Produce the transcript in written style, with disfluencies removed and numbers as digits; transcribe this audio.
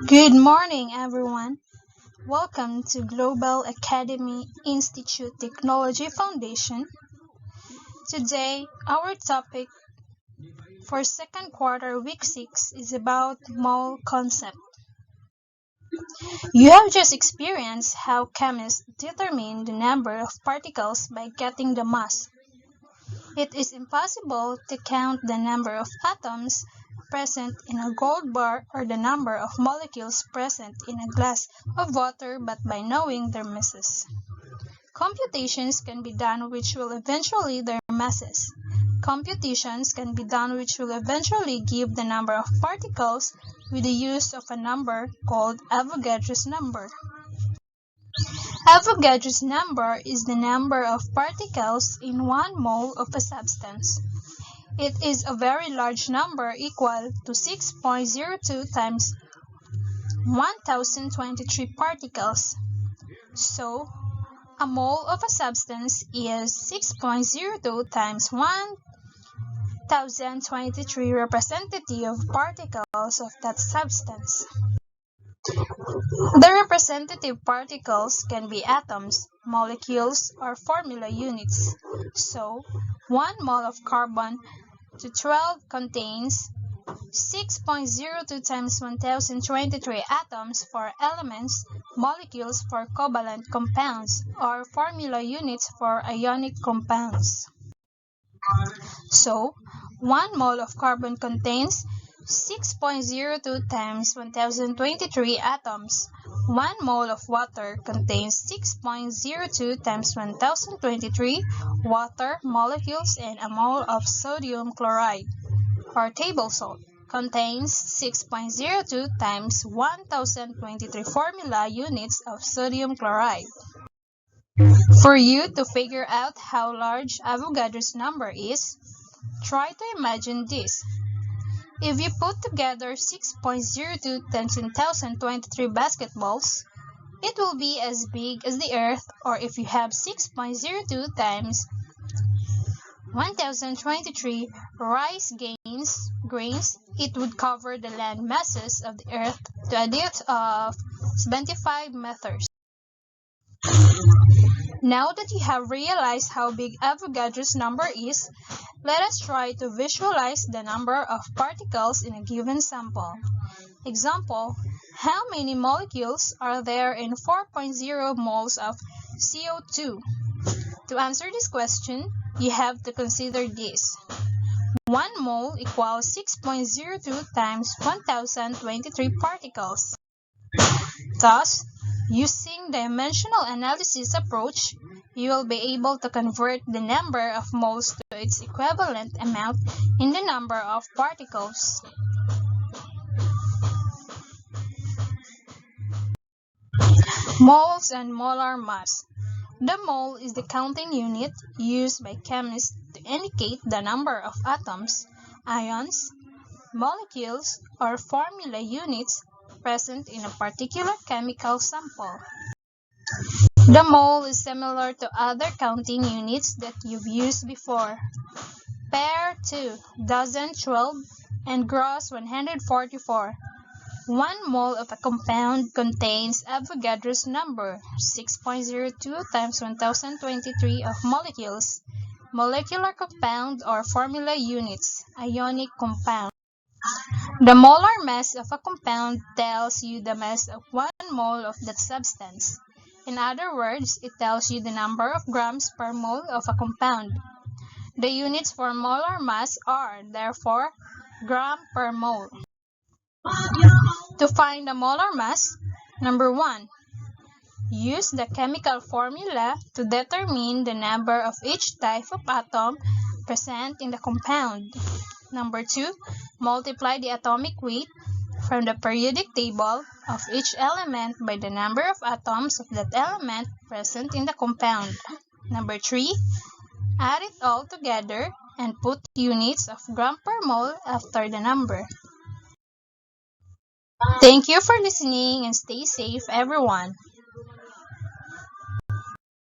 Good morning, everyone. Welcome to Global Academy Institute Technology Foundation. Today, our topic for second quarter week 6 is about mole concept. You have just experienced how chemists determine the number of particles by getting the mass. It is impossible to count the number of atoms present in a gold bar or the number of molecules present in a glass of water but by knowing their masses. Computations can be done which will eventually their masses. Computations can be done which will eventually give the number of particles with the use of a number called Avogadro's number. Avogadro's number is the number of particles in 1 mole of a substance. It is a very large number equal to 6.02 times 1023 particles. So, a mole of a substance is 6.02 times 1023 representative particles of that substance. The representative particles can be atoms, molecules, or formula units. So, 1 mole of carbon-12 contains 6.02 times 1023 atoms for elements, molecules for covalent compounds, or formula units for ionic compounds. So, 1 mole of carbon contains 6.02 times 1023 atoms. 1 mole of water contains 6.02 times 1023 water molecules, and a mole of sodium chloride, or table salt, contains 6.02 times 1023 formula units of sodium chloride. For you to figure out how large Avogadro's number is, try to imagine this. If you put together 6.02 times 1023 basketballs, it will be as big as the Earth, or if you have 6.02 times 1023 rice grains, it would cover the land masses of the Earth to a depth of 75 meters. Now that you have realized how big Avogadro's number is, let us try to visualize the number of particles in a given sample. Example, how many molecules are there in 4.0 moles of CO2? To answer this question, you have to consider this. 1 mole equals 6.02 times 1023 particles. Thus, using dimensional analysis approach, you will be able to convert the number of moles to its equivalent amount in the number of particles. Moles and molar mass. The mole is the counting unit used by chemists to indicate the number of atoms, ions, molecules, or formula units present in a particular chemical sample. The mole is similar to other counting units that you've used before. Pair 2, dozen 12, and gross 144. 1 mole of a compound contains Avogadro's number, 6.02 times 1023 of molecules, molecular compound or formula units, ionic compound. The molar mass of a compound tells you the mass of 1 mole of that substance. In other words, it tells you the number of grams per mole of a compound. The units for molar mass are, therefore, gram per mole. To find the molar mass, number 1, use the chemical formula to determine the number of each type of atom present in the compound. Number 2, multiply the atomic weight from the periodic table of each element by the number of atoms of that element present in the compound. Number 3, add it all together and put units of gram per mole after the number. Thank you for listening and stay safe, everyone.